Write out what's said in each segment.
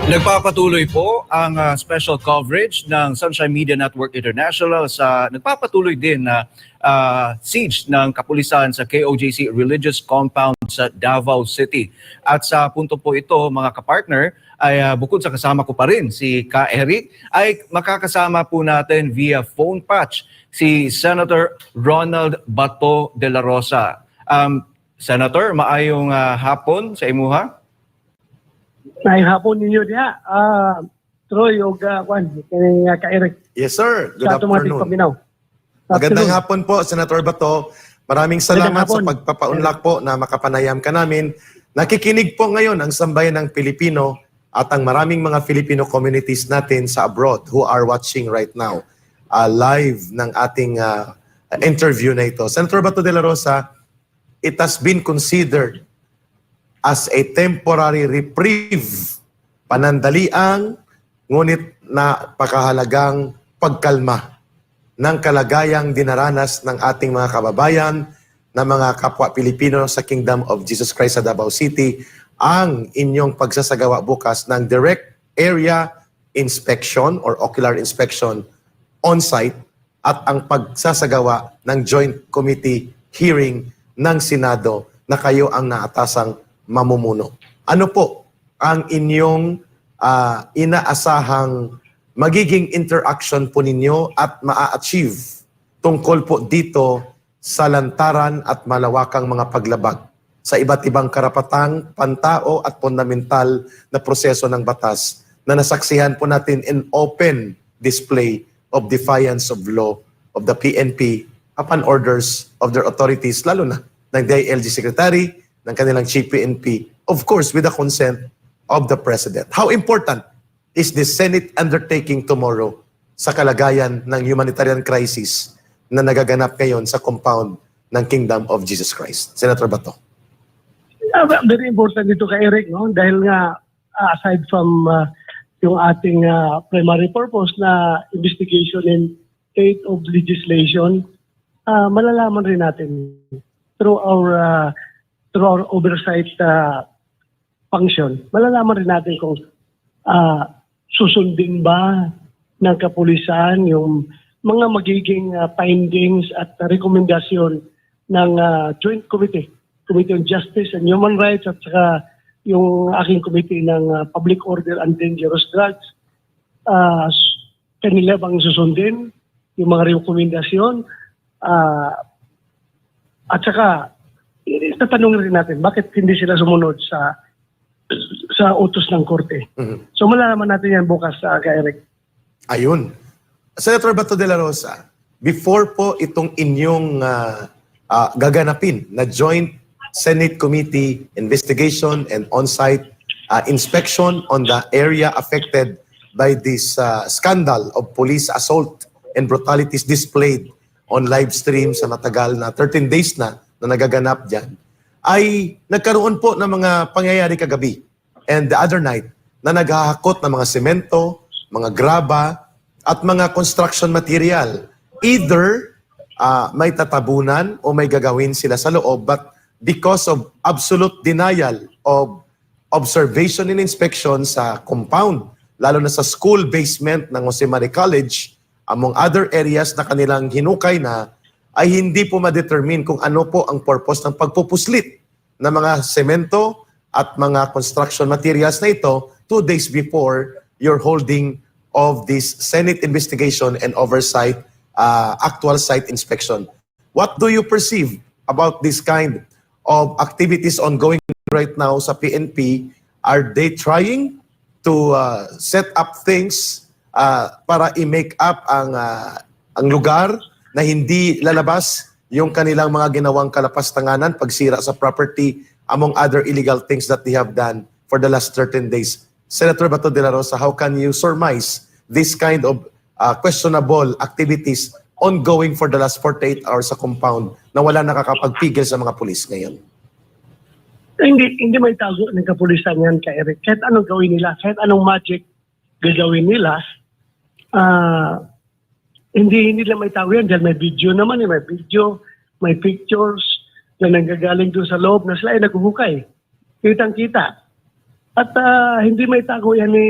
Nagpapatuloy po ang special coverage ng Sunshine Media Network International sa nagpapatuloy din na siege ng kapulisan sa KOJC Religious Compound sa Davao City. At sa punto po ito, mga kapartner, ay bukod sa kasama ko pa rin si Ka Eric, ay makakasama po natin via phone patch si Senator Ronald Bato de la Rosa. Senator, maayong hapon sa imuha. May hapon ninyo diya. Troy o Juan, ka-Eric. Yes, sir. Good Sa automatic afternoon. paminaw. Magandang hapon po, Senator Bato. Maraming salamat sa pagpapaunlak po na makapanayam ka namin. Nakikinig po ngayon ang sambayan ng Pilipino at ang maraming mga Filipino communities natin sa abroad who are watching right now live ng ating interview na ito. Senator Bato de la Rosa, it has been considered as a temporary reprieve, panandaliang, ngunit napakahalagang pagkalma ng kalagayang dinaranas ng ating mga kababayan na mga kapwa Pilipino sa Kingdom of Jesus Christ sa Davao City, ang inyong pagsasagawa bukas ng direct area inspection or ocular inspection on-site at ang pagsasagawa ng joint committee hearing ng Senado na kayo ang naatasang mamumuno. Ano po ang inyong inaasahang magiging interaction po ninyo at maa-achieve tungkol po dito sa lantaran at malawakang mga paglabag sa iba't ibang karapatang pantao at fundamental na proseso ng batas na nasaksihan po natin in open display of defiance of law of the PNP upon orders of their authorities, lalo na ng DILG Secretary, ng kanilang Chief PNP, of course, with the consent of the President. How important is the Senate undertaking tomorrow sa kalagayan ng humanitarian crisis na nagaganap ngayon sa compound ng Kingdom of Jesus Christ? Senator Bato. Very important dito kay Eric, no? Dahil nga, aside from yung ating primary purpose na investigation and state of legislation, malalaman rin natin through our oversight function, malalaman rin natin kung susundin ba ng kapulisan yung mga magiging findings at rekomendasyon ng Joint Committee on Justice and Human Rights at saka yung aking committee ng Public Order and Dangerous Drugs. Kanila bang susundin yung mga rekomendasyon at saka tatanungin rin natin bakit hindi sila sumunod sa utos ng korte. So malalaman natin yan bukas sa Eric. Ayun. Senator Bato de la Rosa, before po itong inyong gaganapin na Joint Senate Committee investigation and on-site inspection on the area affected by this scandal of police assault and brutalities displayed on live stream sa matagal na 13 days na nagaganap dyan, ay nagkaroon po ng mga pangyayari kagabi and the other night na naghahakot ng mga semento, mga graba, at mga construction material. Either may tatabunan o may gagawin sila sa loob, but because of absolute denial of observation and inspection sa compound, lalo na sa school basement ng Jose Maria College, among other areas na kanilang hinukay na, ay hindi po ma-determine kung ano po ang purpose ng pagpupuslit ng mga semento at mga construction materials na ito 2 days before your holding of this Senate investigation and oversight actual site inspection. What do you perceive about this kind of activities ongoing right now sa PNP? Are they trying to set up things para i-make up ang lugar na hindi lalabas yung kanilang mga ginawang kalapastanganan, pagsira sa property, among other illegal things that they have done for the last 13 days. Senator Bato de la Rosa, how can you surmise this kind of questionable activities ongoing for the last 48 hours sa compound na wala nakakapagpigil sa mga pulis ngayon? Hindi may tago ng kapulisan yan kay Eric. Kahit anong gawin nila, kahit anong magic gagawin nila, hindi nila may tago yan dahil may video naman, may video, may pictures na nanggagaling doon sa loob na sila ay naghuhukay. Kitang-kita. At hindi may tago yan ni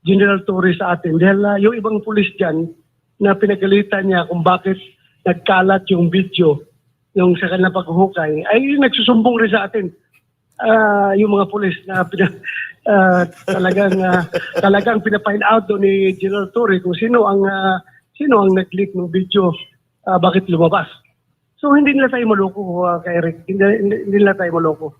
General Torres sa atin. Dahil yung ibang pulis dyan na pinagalitan niya kung bakit nagkalat yung video yung sa kanilang paghuhukay, ay nagsusumbong rin sa atin. Yung mga pulis na talagang pinafind out doon ni General Torres kung sino ang nag-leak ng video, bakit lumabas. So hindi nila tayo maloko, kay Eric. Hindi nila tayo maloko.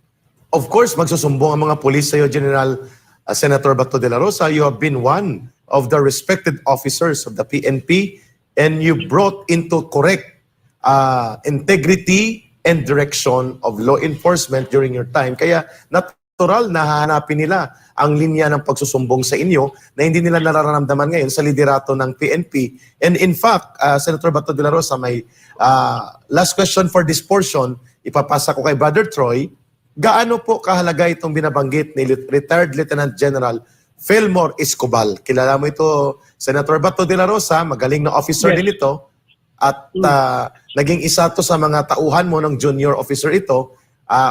Of course, magsusumbong ang mga pulis sa iyo, General Senator Bato de la Rosa. You have been one of the respected officers of the PNP and you brought into correct integrity and direction of law enforcement during your time. Kaya natural na hahanapin nila ang linya ng pagsusumbong sa inyo na hindi nila nararamdaman ngayon sa liderato ng PNP. And in fact, Senator Bato de la Rosa, may last question for this portion, ipapasa ko kay Brother Troy. Gaano po kahalaga itong binabanggit ni retired Lieutenant General Fillmore Escobal? Kilala mo ito, Senator Bato de la Rosa, magaling na officer Yes. din ito. At naging isa to sa mga tauhan mo ng junior officer ito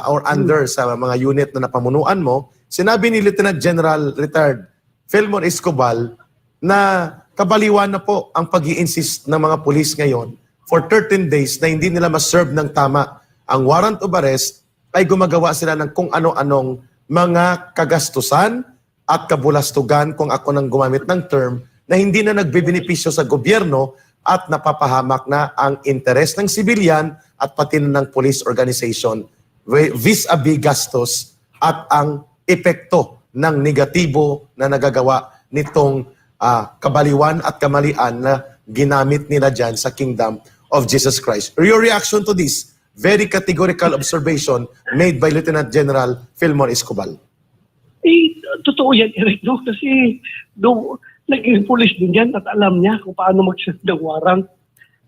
or under sa mga unit na napamunuan mo. Sinabi ni Lieutenant General retired Fillmore Escobal na kabaliwan na po ang pag-i-insist ng mga pulis ngayon for 13 days na hindi nila ma-serve ng tama ang warrant of arrest, ay gumagawa sila ng kung ano-anong mga kagastusan at kabulastugan, kung ako nang gumamit ng term, na hindi na nagbibenepisyo sa gobyerno at napapahamak na ang interes ng sibilyan at pati ng police organization vis-a-vis gastos at ang epekto ng negatibo na nagagawa nitong kabaliwan at kamalian na ginamit nila dyan sa kingdom of Jesus Christ. Your reaction to this very categorical observation made by Lieutenant General Fillmore Escobal? Totoo yan, Eric, no? Kasi naging pulis din yan at alam niya kung paano mag-set ng warrant.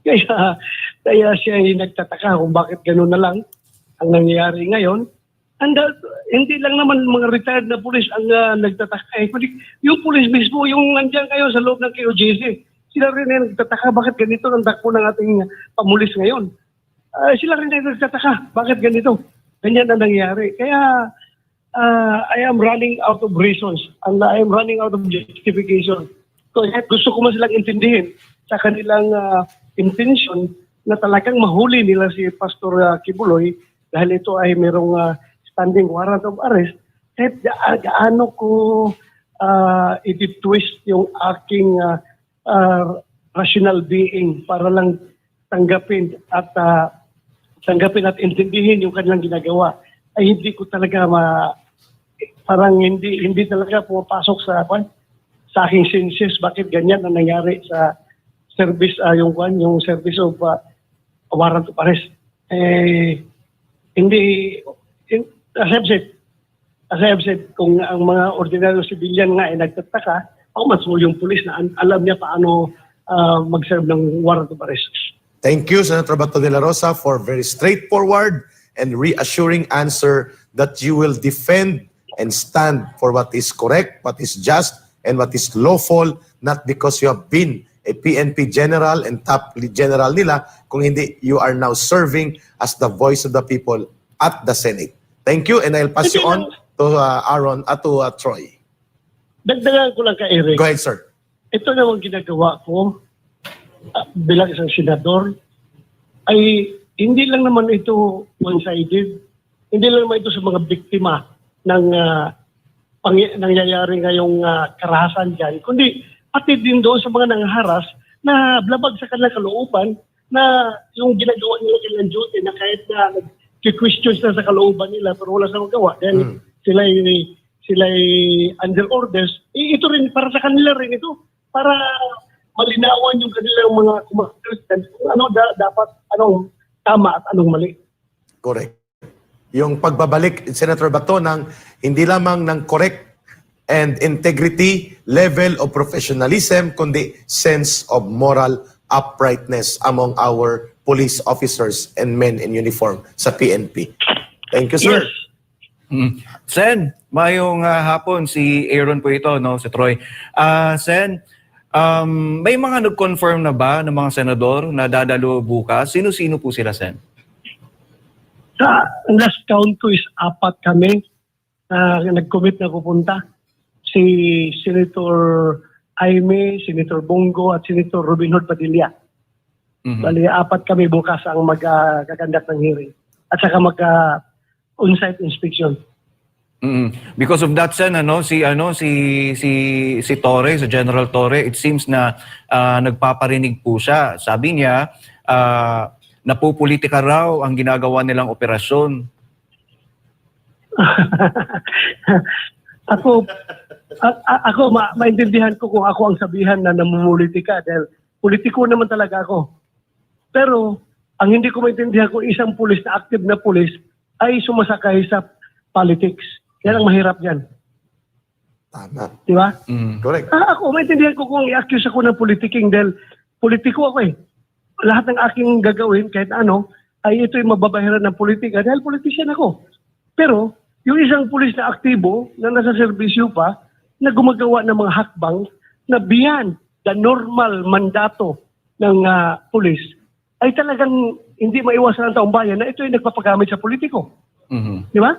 Kaya siya ay nagtataka kung bakit gano'n na lang ang nangyayari ngayon. And hindi lang naman mga retired na pulis ang nagtataka. Kundi yung pulis mismo, yung nandiyan kayo sa loob ng KOJC, sila rin ay nagtataka bakit ganito ang dakpo ng ating pamulis ngayon. Sila rin ay nagtataka bakit ganito. Ganyan ang nangyayari. Kaya I am running out of reasons and I am running out of justification. So gusto ko man silang intindihin sa kanilang intention na talagang mahuli nila si Pastor Kibuloy dahil ito ay merong standing warrant of arrest. Kahit gaano ko i-twist yung aking rational being para lang tanggapin at intindihin yung kanilang ginagawa, ay hindi ko talaga parang hindi talaga pumapasok sa aking senses bakit ganyan ang nangyari sa service yung service of warrant of arrest. As I have said, kung ang mga ordinaryo civilian nga ay nagtataka, ako mas yung pulis na alam niya paano mag-serve ng warrant of arrest. Thank you, Senator Bato de la Rosa, for very straightforward and reassuring answer that you will defend and stand for what is correct, what is just, and what is lawful, not because you have been a PNP general and top general nila, kung hindi, you are now serving as the voice of the people at the Senate. Thank you, and I'll pass you on to Aaron at to Troy. Dagdagan ko lang kay Eric. Go ahead, sir. Ito namang ginagawa ko bilang isang senador ay hindi lang naman ito one-sided. Hindi lang naman ito sa mga biktima ng nangyayari ngayong karahasan dyan, kundi pati din doon sa mga nangharas na blabag sa kanilang kalooban na yung ginagawa nila kanilang duty na kahit na nag-questions na sa kalooban nila pero wala sa magawa dahil sila'y under orders. Ito rin, para sa kanila rin ito, para malinawan yung kanilang mga kumakristian kung ano dapat, anong tama at anong mali. Correct. Yung pagbabalik, Senator Bato, ng hindi lamang ng correct and integrity level of professionalism, kundi sense of moral uprightness among our police officers and men in uniform sa PNP. Thank you, sir. Yes. Sen, mayong hapon, si Aaron po ito, no, si Troy. Sen, may mga nag-confirm na ba ng mga senador na dadalo bukas? Sino-sino po sila, Sen? Sa last count ko is 4 kami nag-commit na pupunta. Si Senator Jaime, Senator Bongo, at Senator Robin Hood Padilla. Mhm. Bali, 4 kami bukas ang mag-conduct ng hearing. At saka on-site inspection. Because of that, Sen, si Torre, si General Torre, it seems na nagpaparinig po siya. Sabi niya, napupolitika raw ang ginagawa nilang operasyon. Ako, maintindihan ko kung ako ang sabihan na namumulitika dahil politiko naman talaga ako. Pero ang hindi ko maintindihan kung isang pulis na active na pulis ay sumasakay sa politics. Yan ang mahirap yan. Tama. Di ba? Correct. Ako, maintindihan ko kung i-accuse ako ng politiking dahil politiko ako eh. Lahat ng aking gagawin, kahit ano, ay ito'y mababahiran ng politika dahil politician ako. Pero, yung isang pulis na aktibo, na nasa serbisyo pa, na gumagawa ng mga hakbang na beyond the normal mandato ng pulis, ay talagang hindi maiwasan ng taong bayan na ito ay nagpapagamit sa politiko. Di ba?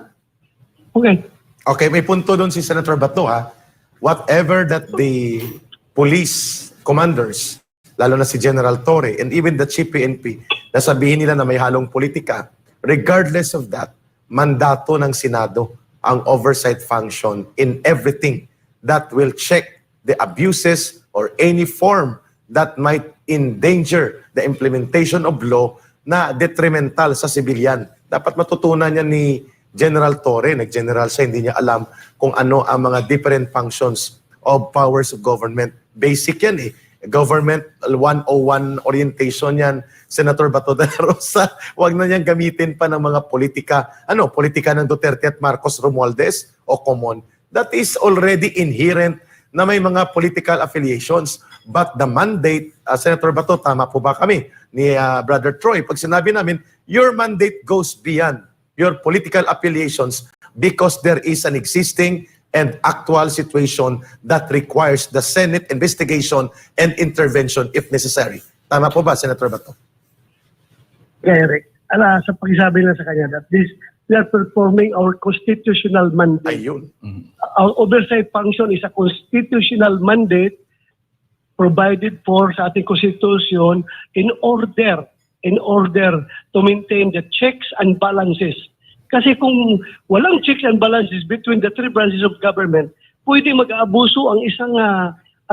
Okay. Okay, may punto doon si Senator Bato ha. Whatever that the police commanders, lalo na si General Torre and even the Chief PNP, nasabihin nila na may halong politika, regardless of that, mandato ng Senado ang oversight function in everything that will check the abuses or any form that might endanger the implementation of law na detrimental sa sibilyan. Dapat matutunan niya ni General Torre, nag-general siya, hindi niya alam kung ano ang mga different functions of powers of government. Basic yan eh. Government 101 orientation yan. Senator Bato de la Rosa, wag na niyang gamitin pa ng mga politika. Politika ng Duterte at Marcos Romualdez o common. That is already inherent na may mga political affiliations. But the mandate, Senator Bato, tama po ba kami ni Brother Troy? Pag sinabi namin, your mandate goes beyond your political affiliations because there is an existing and actual situation that requires the Senate investigation and intervention if necessary. Tama po ba, Senator Bato? Eric, sa pagsabi lang sa kanya that we are performing our constitutional mandate. Ayun. Our oversight function is a constitutional mandate provided for sa ating constitution in order to maintain the checks and balances. Kasi kung walang checks and balances between the three branches of government, pwede mag-aabuso ang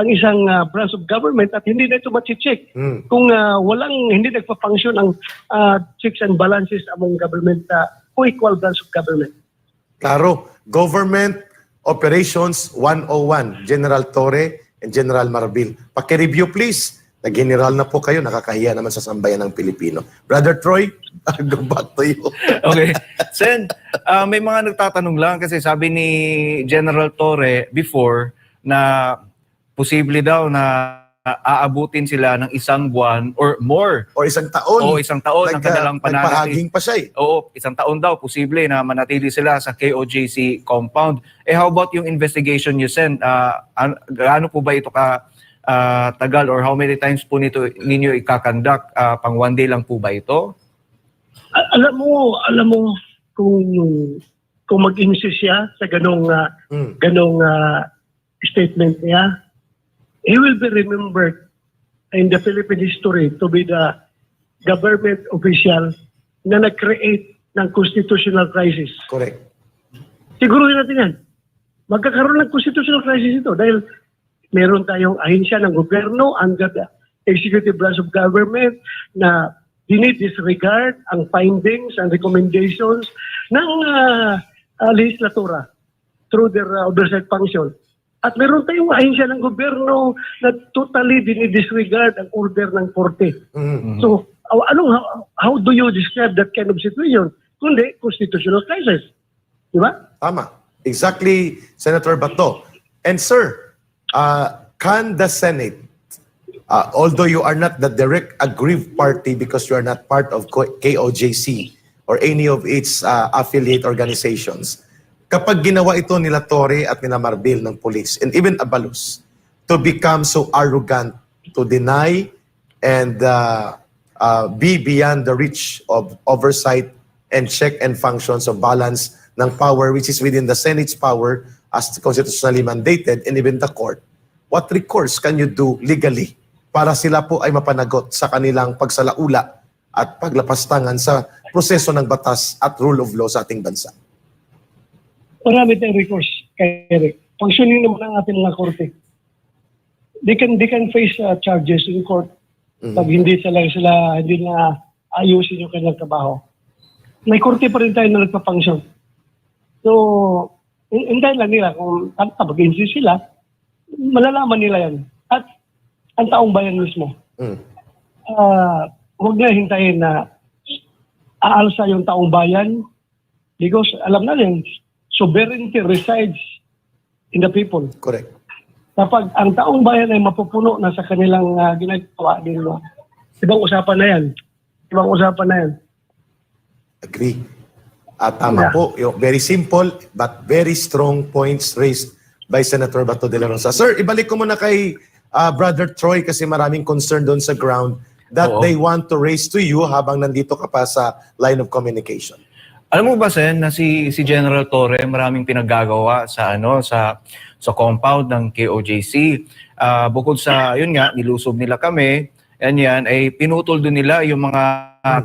isang branch of government at hindi na ito ma-check. Kung hindi nagpa-function ang checks and balances among government, co-equal branch of government. Klaro, Government Operations 101, General Torre and General Marbil. Paki-review please. Nag-general na po kayo, nakakahiya naman sa sambayan ng Pilipino. Brother Troy, go back to you. Okay. Sen, may mga nagtatanong lang kasi sabi ni General Torre before na posible daw na aabutin sila ng 1 buwan or more. Or 1 taon. Oo, 1 taon ang kanilang Nagpahaging pa siya eh. Oo, 1 taon daw posible na manatili sila sa KOJC compound. How about yung investigation niyo, Sen? Gaano po ba ito tagal or how many times po ninyo ikakonduct? Pang 1 day lang po ba ito? Alam mo kung mag-insist siya sa ganong statement niya, he will be remembered in the Philippine history to be the government official na nag-create ng constitutional crisis. Correct. Siguruhin natin yan. Magkakaroon ng constitutional crisis ito dahil meron tayong ahensya ng gobyerno under the executive branch of government na dinidisregard ang findings and recommendations ng legislatura through their oversight function. At meron tayong ahensya ng gobyerno na totally dinidisregard ang order ng korte. So, how do you describe that kind of situation? Kundi, constitutional crisis. Di ba? Tama. Exactly, Senator Bato. And sir, can the Senate, although you are not the direct aggrieved party because you are not part of KOJC or any of its affiliate organizations, kapag ginawa ito nila Torre at nila Marbil ng police and even Abalos to become so arrogant to deny and be beyond the reach of oversight and check and functions of balance ng power which is within the Senate's power as constitutionally mandated and even the court, what recourse can you do legally para sila po ay mapanagot sa kanilang pagsalaula at paglapastangan sa proseso ng batas at rule of law sa ating bansa? Marami tayong recourse, kay Eric. Functioning naman ang ating mga korte. They can face charges in court pag hindi na ayusin yung kanilang trabaho. May korte pa rin tayo na nagpa-function. So, hintayin lang nila kung mag-insist sila, malalaman nila yan. At ang taong bayan mismo. Huwag na hintayin na aalsa yung taong bayan because alam na rin, sovereignty resides in the people. Correct. Kapag ang taong bayan ay mapupuno na sa kanilang ginagawa nila, ibang usapan na yan. Ibang usapan na yan. Agree. At tama po, yung very simple but very strong points raised by Senator Bato de la Rosa. Sir, ibalik ko muna kay Brother Troy kasi maraming concern doon sa ground that they want to raise to you habang nandito ka pa sa line of communication. Alam mo ba, Sen, na si General Torre maraming pinaggagawa sa compound ng KOJC. Bukod sa, yun nga, nilusob nila kami, yan, ay pinutol doon nila yung mga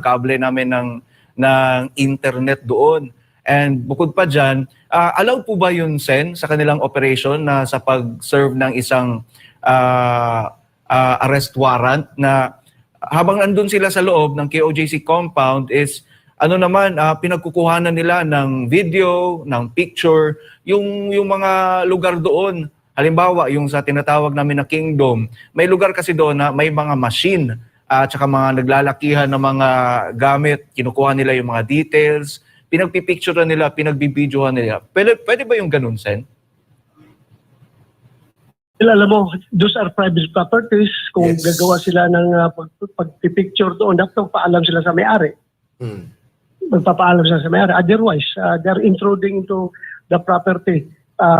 kable namin ng internet doon. And bukod pa dyan, allowed po ba yun, Sen, sa kanilang operation na sa pag-serve ng isang arrest warrant na habang andun sila sa loob ng KOJC compound is pinagkukuhanan nila ng video, ng picture, yung mga lugar doon. Halimbawa, yung sa tinatawag namin na Kingdom, may lugar kasi doon na may mga machine at saka mga naglalakihan ng mga gamit, kinukuha nila yung mga details, pinagpipicturean nila, pinagbibidyohan nila. Pwede ba yung ganun, Sen? Alam mo, those are private properties. Kung Yes. gagawa sila ng pag-picture doon, dapat paalam sila sa may-ari. Magpapaalam sila sa may-ari. Otherwise, they're intruding into the property,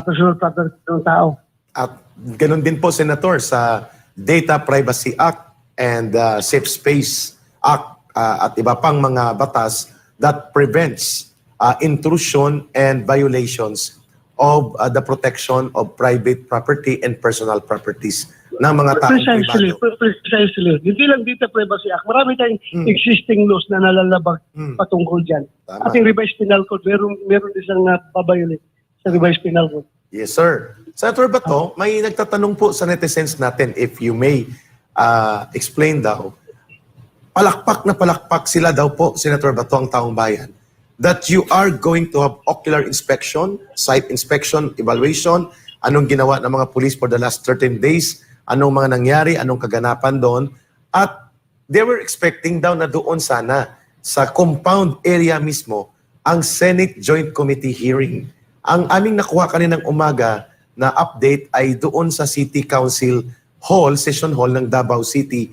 personal property ng tao. At ganun din po, Senator, sa Data Privacy Act and Safe Space Act at iba pang mga batas that prevents intrusion and violations of the protection of private property and personal properties ng mga taong pribado. Precisely. Hindi lang dito Privacy Act. Marami tayong existing laws na nalalabag patungkol dyan. Tama. Ating revised penal code, meron isang pabayulit sa revised penal code. Yes, sir. Senator Bato, may nagtatanong po sa netizens natin, if you may explain daw, palakpak na palakpak sila daw po, Senator Bato, ang taong bayan, that you are going to have ocular inspection, site inspection, evaluation, anong ginawa ng mga police for the last 13 days, anong mga nangyari, anong kaganapan doon, at they were expecting daw na doon sana sa compound area mismo ang Senate Joint Committee hearing. Ang aming nakuha kaninang umaga na update ay doon sa City Council Hall, Session Hall ng Davao City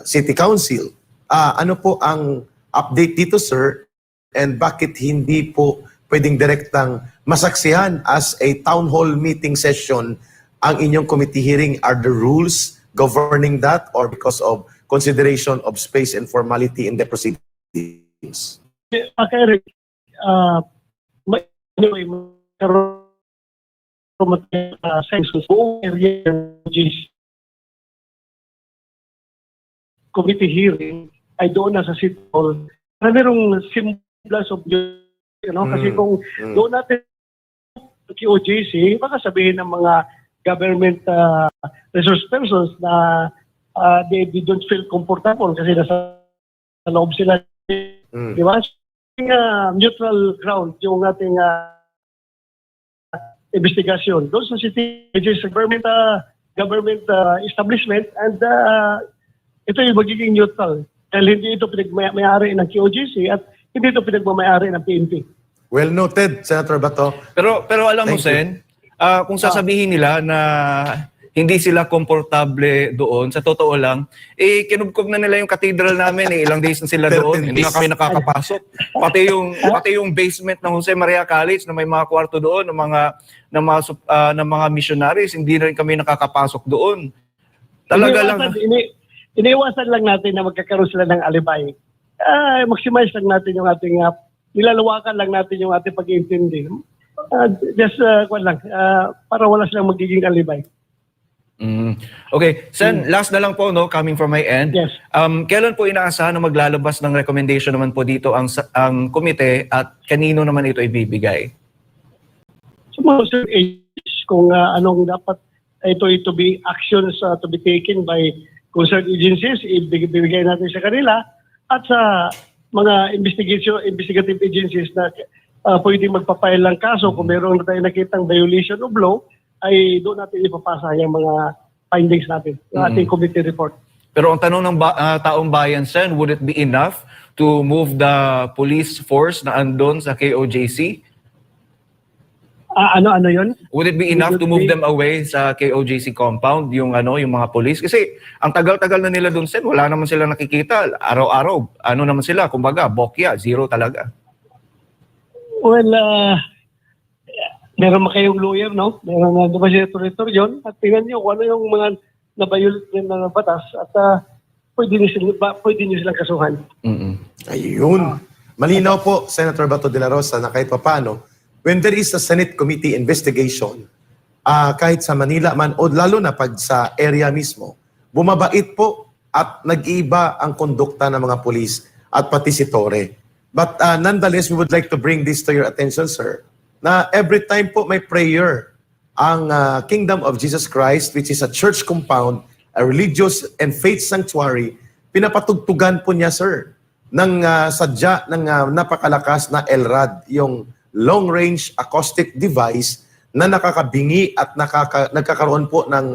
City Council. Ano po ang update dito, sir? And bakit hindi po pwedeng direktang masaksihan as a town hall meeting session ang inyong committee hearing? Are the rules governing that or because of consideration of space and formality in the proceedings? Eric, anyway, census buong area committee hearing ay doon na sa City Hall. Merong symbols of kasi kung doon natin QOJC, baka sabihin ng mga government resource persons na they don't feel comfortable kasi nasa loob sila. Di ba? Neutral ground yung ating investigasyon. Doon sa city, it is a government establishment and ito yung magiging neutral. Dahil hindi ito pinagmayari ng QOJC at hindi ito pinagmamayari ng PNP. Well noted, Senator Bato. Pero alam mo, Sen, kung sasabihin nila na hindi sila komportable doon, sa totoo lang, kinubkob na nila yung cathedral namin, ilang days na sila doon, hindi na kami nakakapasok. Pati yung basement ng Jose Maria College na may mga kwarto doon ng mga missionaries, hindi na rin kami nakakapasok doon. Talaga lang. Iniiwasan lang natin na magkakaroon sila ng alibay. Maximize lang natin yung ating nilalawakan lang natin yung ating pag-iintindi. Para wala silang magiging alibay. Okay, Sen, last na lang po, no, coming from my end. Yes. Kailan po inaasahan na maglalabas ng recommendation naman po dito ang komite at kanino naman ito ibibigay? So, mga age, kung anong dapat ito be actions to be taken by concerned agencies, ibibigay natin sa kanila at sa mga investigative agencies na pwedeng magpapile ng kaso kung mayroon na tayo nakitang violation of law, ay doon natin ipapasa yung mga findings natin, yung ating committee report. Pero ang tanong ng taong bayan, Sen, would it be enough to move the police force na andon sa KOJC? Ano yun? Would it be enough to move them away sa KOJC compound, yung mga police? Kasi ang tagal-tagal na nila doon, Sen, wala naman sila nakikita. Araw-araw, naman sila, kumbaga, bokya, zero talaga. Well, meron kayong lawyer, no? Meron na ba siya yun? At tingnan nyo kung ano yung mga nabayulit na batas at pwede niyo silang kasuhan. Ayun. Malinaw po, Senator Bato de la Rosa, na kahit paano, when there is a Senate committee investigation, kahit sa Manila man, o lalo na pag sa area mismo, bumabait po at nag-iiba ang kondukta ng mga pulis at pati si Torre. But nonetheless, we would like to bring this to your attention, sir, na every time po may prayer ang Kingdom of Jesus Christ, which is a church compound, a religious and faith sanctuary, pinapatugtugan po niya, sir, ng sadya ng napakalakas na LRAD, yung long-range acoustic device na nakakabingi at nagkakaroon po ng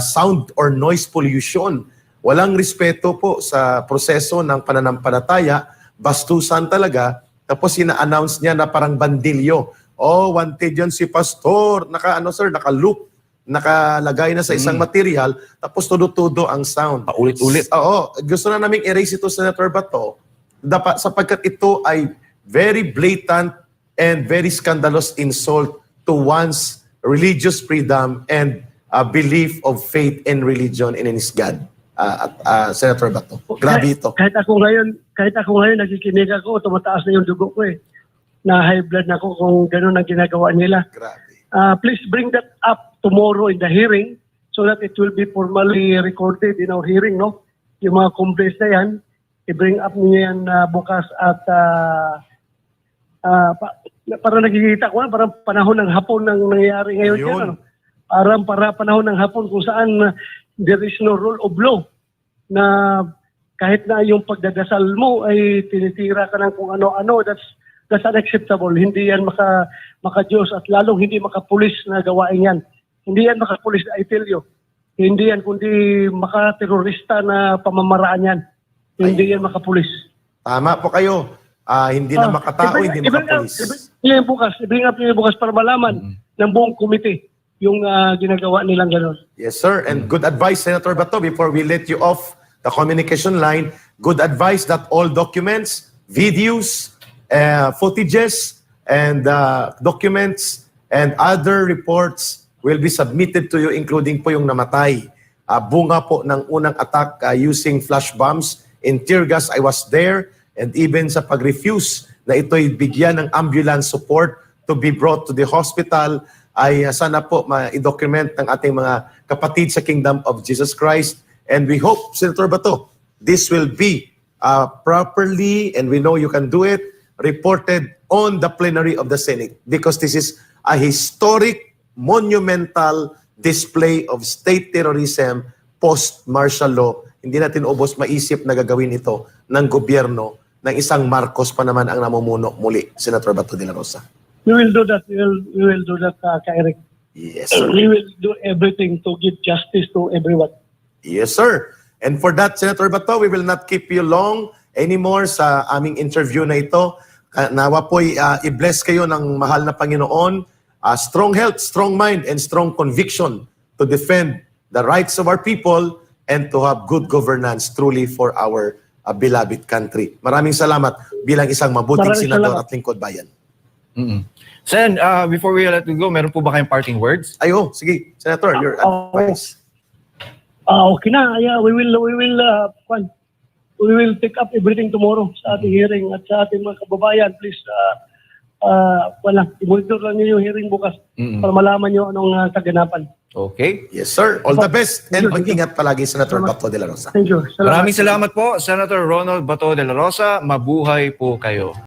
sound or noise pollution. Walang respeto po sa proseso ng pananampalataya, bastusan talaga. Tapos ina-announce niya na parang bandilyo. Oh, wanted yan si pastor. Naka-loop. Nakalagay na sa isang material. Tapos tudo-tudo ang sound. Paulit-ulit. Oo. Gusto na naming erase ito, Senator Bato. Sapagkat ito ay very blatant and very scandalous insult to one's religious freedom and belief of faith in religion and in his God. Senator Bato. Grabe ito. Kahit ako ngayon nakikinig ako, tumataas na yung dugo ko eh. Na high blood na ako kung gano'n ang ginagawa nila. Grabe. Please bring that up tomorrow in the hearing so that it will be formally recorded in our hearing, no? Yung mga complaints na yan, i-bring up niya yan bukas at parang nakikita ko na, parang panahon ng hapon nang nangyayari ngayon. Ayun. Yan, ano? Para panahon ng hapon kung saan there is no rule of law na kahit na yung pagdadasal mo ay tinitira ka ng kung ano-ano, that's unacceptable. Hindi yan maka-Diyos at lalong hindi makapulis na gawain yan. Hindi yan makapulis, I tell you. Hindi yan kundi maka-terorista na pamamaraan yan. Hindi yan makapulis. Tama po kayo. Hindi na makatao, hindi makapulis. I-bring up niyo bukas para malaman ng buong komite yung ginagawa nilang gano'n. Yes, sir. And good advice, Senator Bato, before we let you off the communication line, good advice that all documents, videos, footages, and documents, and other reports will be submitted to you, including po yung namatay. Bunga po ng unang attack using flash bombs in tear gas. I was there, and even sa pag-refuse na ito'y bigyan ng ambulance support to be brought to the hospital, ay sana po ma-document ng ating mga kapatid sa Kingdom of Jesus Christ. And we hope, Senator Bato, this will be properly, and we know you can do it, reported on the plenary of the Senate, because this is a historic, monumental display of state terrorism post-martial law. Hindi natin ubos maisip na gagawin ito ng gobyerno ng isang Marcos pa naman ang namumuno muli, Senator Bato de la Rosa. We will do that. We will do that, Eric. Yes, sir. We will do everything to give justice to everyone. Yes, sir. And for that, Senator Bato, we will not keep you long anymore sa aming interview na ito. Nawa po'y i-bless kayo ng mahal na Panginoon. Strong health, strong mind, and strong conviction to defend the rights of our people and to have good governance truly for our beloved country. Maraming salamat bilang isang mabuting senador at lingkod bayan. Sen, before we let you go, meron po ba kayong parting words? Ayo, sige, Senator, your advice. Okay na. Yeah, we will we will take up everything tomorrow sa ating hearing at sa ating mga kababayan. Please, i-monitor lang niyo yung hearing bukas para malaman niyo anong kaganapan. Okay. Yes, sir. All the best. And mag-ingat palagi, Senator Bato de la Rosa. Thank you. Maraming salamat po, Senator Ronald Bato de la Rosa. Mabuhay po kayo.